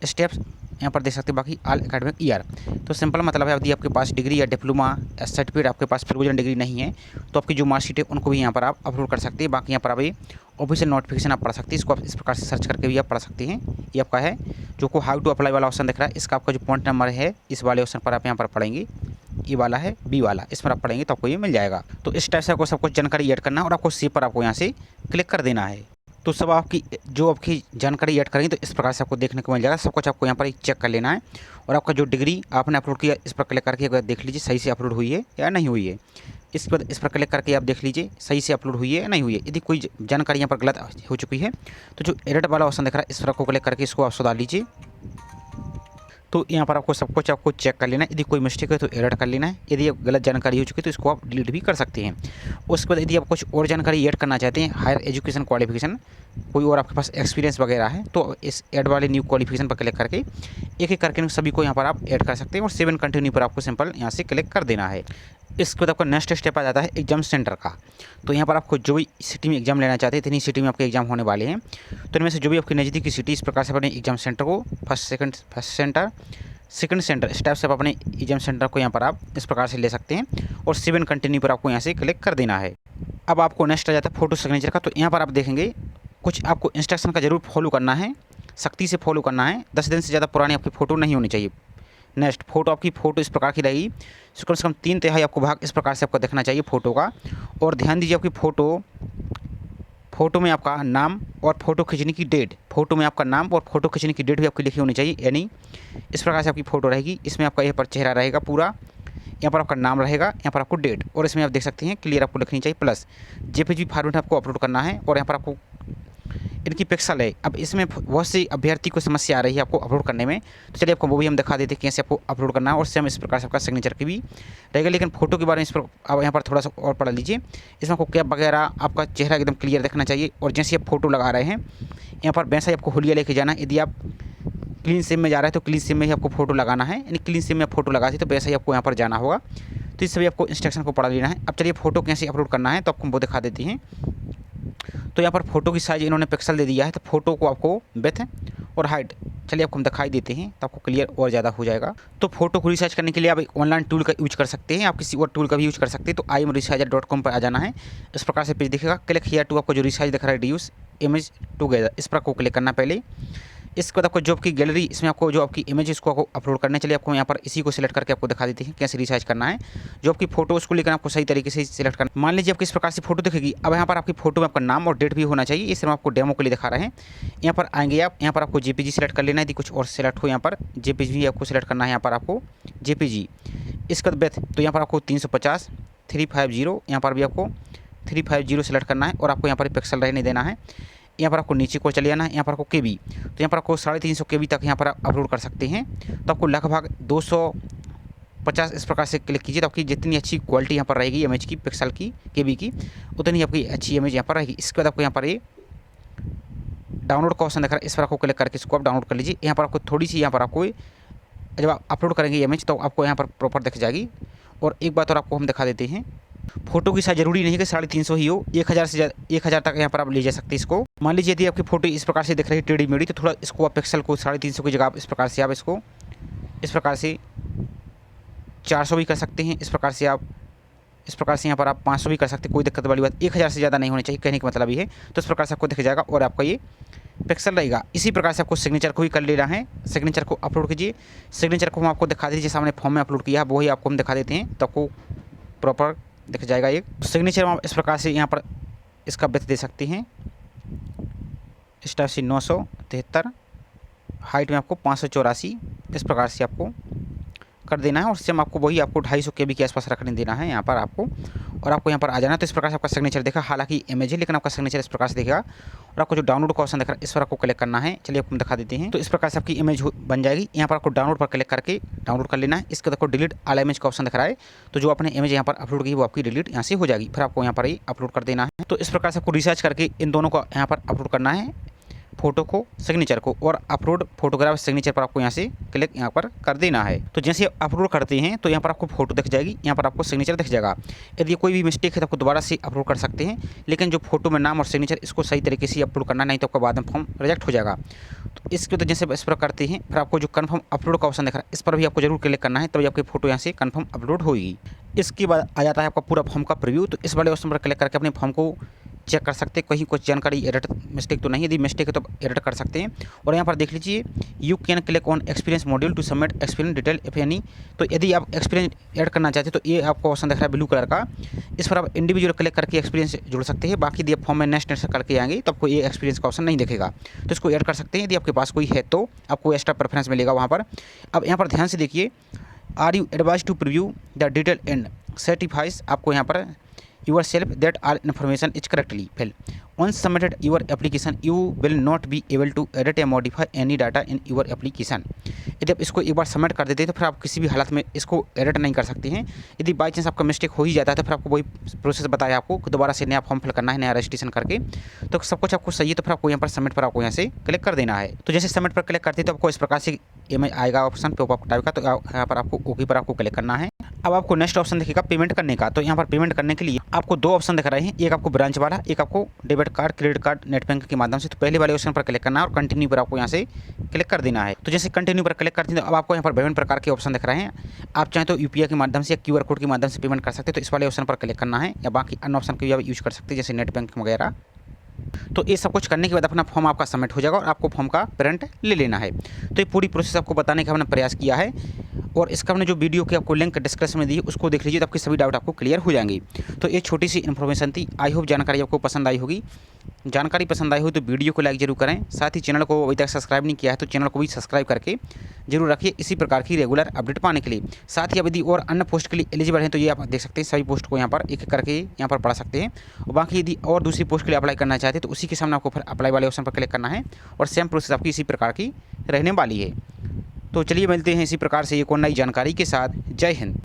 steps, यहाँ पर देख सकते हैं बाकी ऑल एकेडमिक ईयर। तो सिंपल मतलब है यदि आपके पास डिग्री या डिप्लोमा सर्टिफिकेट, आपके पास प्रोविजनल डिग्री नहीं है, तो आपकी जो मार्कशीट है उनको भी यहाँ पर आप अपलोड कर सकते हैं। बाकी यहाँ पर आप ऑफिशियल नोटिफिकेशन आप पढ़ सकते हैं, इसको आप इस प्रकार से सर्च करके भी आप पढ़ सकते हैं। ये आपका है जो को हाउ टू अप्लाई वाला ऑप्शन दिख रहा है, इसका आपका जो पॉइंट नंबर है इस वाले ऑप्शन पर आप यहाँ पर पढ़ेंगे, ये वाला है B वाला, इस पर आप पढ़ेंगे तो आपको ये मिल जाएगा। तो इस टाइप से आपको सब कुछ जानकारी ऐड करना है और आपको सेव पर आपको यहाँ से क्लिक कर देना है। तो सब आपकी जो आपकी जानकारी ऐड करेंगे तो इस प्रकार से आपको देखने को मिल जाएगा। सब कुछ आपको यहाँ पर चेक कर लेना है, और आपका जो डिग्री आपने अपलोड किया इस पर क्लिक करके अगर देख लीजिए सही से अपलोड हुई है या नहीं हुई है। इस पर क्लिक करके आप देख लीजिए सही से अपलोड हुई है या नहीं हुई है। यदि कोई जानकारी यहाँ पर गलत हो चुकी है तो जो एडिट वाला ऑप्शन दिख रहा है इस पर आपको क्लिक करके इसको आप सुधार लीजिए। तो यहाँ पर आपको सब कुछ आपको चेक कर लेना है, यदि कोई मिस्टेक है तो एडिट कर लेना है, यदि आप गलत जानकारी हो चुकी है तो इसको आप डिलीट भी कर सकते हैं। उसके बाद यदि आप कुछ और जानकारी ऐड करना चाहते हैं, हायर एजुकेशन क्वालिफिकेशन, कोई और आपके पास एक्सपीरियंस वगैरह है, तो इस ऐड वाले न्यू क्वालिफिकेशन पर क्लिक करके एक एक करके सभी को यहाँ पर आप ऐड कर सकते हैं, और सेव एंड कंटिन्यू पर आपको सिंपल यहाँ से क्लिक कर देना है। इसके बाद आपका नेक्स्ट स्टेप आ जाता है एग्जाम सेंटर का। तो यहाँ पर आपको जो भी सिटी में एग्जाम लेना चाहते हैं इतनी सिटी में आपके एग्जाम होने वाले हैं, तो इनमें से जो भी आपकी नज़दीक की सिटी इस प्रकार से अपने एग्जाम सेंटर को फर्स्ट सेकंड सेंटर इस टाइप से आप अपने एग्जाम सेंटर को यहाँ पर आप इस प्रकार से ले सकते हैं, और सेव एंड कंटिन्यू पर आपको यहाँ से क्लिक कर देना है। अब आपको नेक्स्ट आ जाता है फोटो सिग्नेचर का। तो यहाँ पर आप देखेंगे कुछ आपको इंस्ट्रक्शन का जरूर फॉलो करना है। सख्ती से फॉलो करना है। 10 दिन से ज़्यादा पुरानी आपकी फ़ोटो नहीं होनी चाहिए। नेक्स्ट, फ़ोटो आपकी फ़ोटो इस प्रकार की रहेगी, कम से कम 3/3 आपको भाग इस प्रकार से आपको देखना चाहिए फ़ोटो का। और ध्यान दीजिए आपकी फ़ोटो में आपका नाम और फ़ोटो खींचने की डेट, फ़ोटो में आपका नाम और फ़ोटो खींचने की डेट भी आपकी लिखी होनी चाहिए। यानी इस प्रकार से आपकी फ़ोटो रहेगी। इसमें आपका यहाँ पर चेहरा रहेगा पूरा, यहाँ पर आपका नाम रहेगा, यहाँ पर आपको डेट, और इसमें आप देख सकते हैं क्लियर आपको लिखनी चाहिए। प्लस जेपीजी फॉर्मेट आपको अपलोड करना है। और यहाँ पर आपको इनकी पिक्सल है। अब इसमें बहुत सी अभ्यर्थी को समस्या आ रही है आपको अपलोड करने में, तो चलिए आपको वो भी हम दिखा देते हैं कैसे आपको अपलोड करना है। और सेम इस प्रकार से आपका सिग्नेचर की भी रहेगा। लेकिन फोटो के बारे में इस पर आप यहाँ पर थोड़ा सा और पढ़ लीजिए। इसमें आपको कैप वगैरह आपका चेहरा एकदम क्लियर दिखना चाहिए। और जैसे आप फोटो लगा रहे हैं यहाँ पर वैसा ही आपको हुलिया लेके जाना है। यदि आप क्लीन सिम में जा रहे हैं तो क्लीन सिम में ही आपको फोटो लगाना है, यानी क्लीन सिम में फोटो लगाते तो वैसा ही आपको यहाँ पर जाना होगा। तो इस सभी आपको इंस्ट्रक्शन को पढ़ा लेना है। अब चलिए फोटो कैसे अपलोड करना है तो आपको वो दिखा देती हैं। तो यहाँ पर फोटो की साइज़ इन्होंने पिक्सल दे दिया है, तो फोटो को आपको विड्थ और हाइट चलिए आपको हम दिखाई देते हैं तो आपको क्लियर और ज़्यादा हो जाएगा। तो फोटो को रिसर्च करने के लिए आप एक ऑनलाइन टूल का यूज कर सकते हैं, आप किसी और टूल का भी यूज कर सकते हैं। तो imresearcher.com पर आ जाना है। इस प्रकार से पेज दिखेगा। क्लिक हियर टू, आपको जो रिसाइज दिख रहा है रिड्यूस इमेज टुगेदर, इस पर आपको क्लिक करना पहले। इसके बाद आपको जो आपकी गैलरी, इसमें आपको जो आपकी इमेज इसको आपको अपलोड करने, चलिए आपको यहाँ पर इसी को सिलेक्ट करके आपको दिखा देते हैं कैसे रिसाइज करना है। जो आपकी फोटो उसको लेकर आपको सही तरीके से सिलेक्ट करना। मान लीजिए आपकी इस प्रकार से फोटो दिखेगी। अब यहाँ पर आपकी फोटो में आपका नाम और डेट भी होना चाहिए। इस तरह आपको डेमो के लिए दिखा रहे हैं। यहाँ पर आएंगे आप, यहाँ पर आपको जेपीजी सिलेक्ट कर लेना है। यदि कुछ और सिलेक्ट हो यहाँ पर जेपीजी भी आपको सिलेक्ट करना है। यहाँ पर आपको जेपीजी, इसका बेथ तो यहाँ पर आपको 350 350, यहाँ पर भी आपको 350 सेलेक्ट करना है। और आपको यहाँ पर पिक्सल रहने देना है। यहाँ पर आपको नीचे को चले जाना है। यहाँ पर आपको केबी, तो यहाँ पर आपको 350 केबी तक यहाँ पर आप अपलोड कर सकते हैं। तो आपको लगभग 250 इस प्रकार से क्लिक कीजिए। तो आपकी जितनी अच्छी क्वालिटी यहाँ पर रहेगी इमेज की, पिक्सल की, केबी की, उतनी आपकी अच्छी इमेज यहाँ पर रहेगी। इसके बाद आपको यहाँ पर ये डाउनलोड का ऑप्शन दिख रहा है, इस पर आपको क्लिक करके इसको आप डाउनलोड कर लीजिए। यहाँ पर आपको थोड़ी सी यहाँ पर आपको जब आप अपलोड करेंगे इमेज तो आपको यहाँ पर प्रॉपर दिख जाएगी। और एक बात और आपको हम दिखा देते हैं, फोटो की साइज जरूरी नहीं है कि 350 ही हो, 1000 से ज़्यादा 1000 तक यहाँ पर आप ले जा सकते हैं इसको। मान लीजिए यदि आपकी फोटो इस प्रकार से दिख रही है टेढ़ी मेढ़ी, तो थोड़ा इसको आप पिक्सल को 350 की जगह आप इस प्रकार से आप इसको इस प्रकार से 400 भी कर सकते हैं। इस प्रकार से आप यहाँ पर आप 500 भी कर सकते हैं, कोई दिक्कत वाली बात। 1000 से ज़्यादा नहीं होनी चाहिए, कहने का मतलब ये है। तो इस प्रकार से आपको दिख जाएगा और आपका ये पिक्सल रहेगा। इसी प्रकार से आपको सिग्नेचर को भी कर लेना है। सिग्नेचर को अपलोड कीजिए। सिग्नेचर को हम आपको दिखा दीजिए, सामने फॉर्म में अपलोड किया है वही आपको हम दिखा देते हैं, तो आपको प्रॉपर दिख जाएगा। एक सिग्नेचर में आप इस प्रकार से यहाँ पर इसका विड्थ दे सकते हैं, इस टाइप से 973, हाइट में आपको 584 इस प्रकार से आपको कर देना है। और सेम आपको वही आपको 250 केबी के आसपास रखने देना है यहाँ पर आपको। और आपको यहाँ पर आ जाना है। तो इस प्रकार से आपका सिग्नेचर देखा, हालांकि इमेज है लेकिन आपका सिग्नेचर इस प्रकार से दिखेगा। और आपको जो डाउनलोड का ऑप्शन दिख रहा है इस पर आपको क्लिक करना है। चलिए आपको हम दिखा देते हैं। तो इस प्रकार से आपकी इमेज बन जाएगी। यहाँ पर आपको डाउनलोड पर क्लिक करके डाउनलोड कर लेना है। इसके बाद आपको डिलीट ऑल इमेज का ऑप्शन दिख रहा है, तो जो आपने इमेज यहाँ पर अपलोड की वो आपकी डिलीट यहाँ से हो जाएगी। फिर आपको यहाँ पर ही अपलोड कर देना है। तो इस प्रकार से आपको रिसर्च करके इन दोनों को यहाँ पर अपलोड करना है, फोटो को, सिग्नेचर को। और अपलोड फोटोग्राफ सिग्नेचर पर आपको यहाँ से क्लिक यहाँ पर कर देना है। तो जैसे अपलोड करते हैं तो यहाँ पर आपको फोटो दिख जाएगी, यहाँ पर आपको सिग्नेचर दिख जाएगा। यदि कोई भी मिस्टेक है तो आपको दोबारा से अपलोड कर सकते हैं, लेकिन जो फोटो में नाम और सिग्नेचर इसको सही तरीके से अपलोड करना, नहीं तो आपका बाद में फॉर्म रिजेक्ट हो जाएगा। तो इसके तो जैसे इस पर करते हैं, फिर आपको जो कन्फर्म अपलोड का ऑप्शन दिख रहा है इस पर भी आपको जरूर क्लिक करना है, तभी आपकी फोटो यहाँ से कन्फर्म अपलोड होगी। इसके बाद आ जाता है आपका पूरा फॉर्म का प्रीव्यू। तो इस वाले ऑप्शन पर क्लिक करके अपने फॉर्म को चेक कर सकते हैं, कहीं कुछ जानकारी एडिट मिस्टेक तो नहीं। यदि मिस्टेक है तो एडिट कर सकते हैं। और यहाँ पर देख लीजिए, you can click on experience module to submit experience detail if any. तो यदि आप एक्सपीरियंस ऐड करना चाहते हैं तो ये आपको ऑप्शन दिख रहा है ब्लू कलर का, इस पर आप इंडिविजुअल क्लिक करके एक्सपीरियंस जोड़ सकते हैं। बाकी यदि आप फॉर्म में नेक्स्ट करके आएंगे तो आपको ये एक्सपीरियंस का ऑप्शन नहीं दिखेगा, तो इसको ऐड कर सकते हैं। यदि आपके पास कोई है तो आपको एक्स्ट्रा प्रेफरेंस मिलेगा वहाँ पर। अब यहाँ पर ध्यान से देखिए, are you advise to preview the detail and certifies, आपको यहाँ पर yourself that all information is correctly filled. Once submitted your application, you will not be able to edit or modify any data in your application. यदि आप इसको एक बार सबमिट कर देते हैं तो फिर आप किसी भी हालत में इसको एडिट नहीं कर सकते हैं। यदि बाई चांस आपका मिस्टेक हो ही जाता है तो फिर आपको वही प्रोसेस बताया आपको दोबारा से नया फॉर्म फिल करना है, नया रजिस्ट्रेशन करके। तो सब कुछ आपको सही है तो फिर आपको यहाँ पर सबमिट पर आपको यहाँ से क्लिक कर देना है। तो जैसे सबमिट पर क्लिक करते हैं तो आपको इस प्रकार से इमेज आएगा ऑप्शन पे टाइप का, तो यहाँ पर आपको ओके पर आपको क्लिक करना है। अब आपको नेक्स्ट ऑप्शन दिखेगा पेमेंट करने का। तो यहाँ पर पेमेंट करने के लिए आपको दो ऑप्शन दिख रहे हैं, एक आपको ब्रांच वाला, एक आपको debit card, credit card, net bank के माध्यम से। तो पहले वाले ऑप्शन पर क्लिक करना है और कंटिन्यू पर आपको यहाँ से क्लिक कर देना है। तो जैसे कंटिन्यू पर क्लिक करते हैं तो अब आपको यहाँ पर विभिन्न प्रकार के ऑप्शन दिख रहे हैं। आप चाहें तो यूपीआई के माध्यम से या क्यूआर कोड के माध्यम से पेमेंट कर सकते हैं, तो इस वाले ऑप्शन पर क्लिक करना है, या बाकी अन्य ऑप्शन को भी आप यूज कर सकते हैं जैसे नेट बैंक वगैरह। तो ये सब कुछ करने के बाद अपना फॉर्म आपका सबमिट हो जाएगा और आपको फॉर्म का प्रिंट ले लेना है। तो ये पूरी प्रोसेस आपको बताने का हमने प्रयास किया है और इसका हमने जो वीडियो की आपको लिंक डिस्क्रिप्शन में दी है उसको देख लीजिए, तो आपके सभी डाउट आपको क्लियर हो जाएंगे। तो ये छोटी सी इन्फॉर्मेशन थी, आई होप जानकारी आपको पसंद आई होगी। जानकारी पसंद आई हो तो वीडियो को लाइक जरूर करें, साथ ही चैनल को अभी तक सब्सक्राइब नहीं किया है तो चैनल को भी सब्सक्राइब करके जरूर रखिए इसी प्रकार की रेगुलर अपडेट पाने के लिए। साथ ही यदि और अन्य पोस्ट के लिए एलिजिबल हैं तो ये आप देख सकते हैं, सभी पोस्ट को यहाँ पर एक एक करके यहाँ पर पढ़ सकते हैं। और बाकी यदि और दूसरी पोस्ट के लिए अप्लाई करना चाहते हैं तो उसी के सामने आपको फिर अप्लाई वाले ऑप्शन पर क्लिक करना है और सेम प्रोसेस आपकी इसी प्रकार की रहने वाली है। तो चलिए मिलते हैं इसी प्रकार से एक और नई जानकारी के साथ। जय हिंद।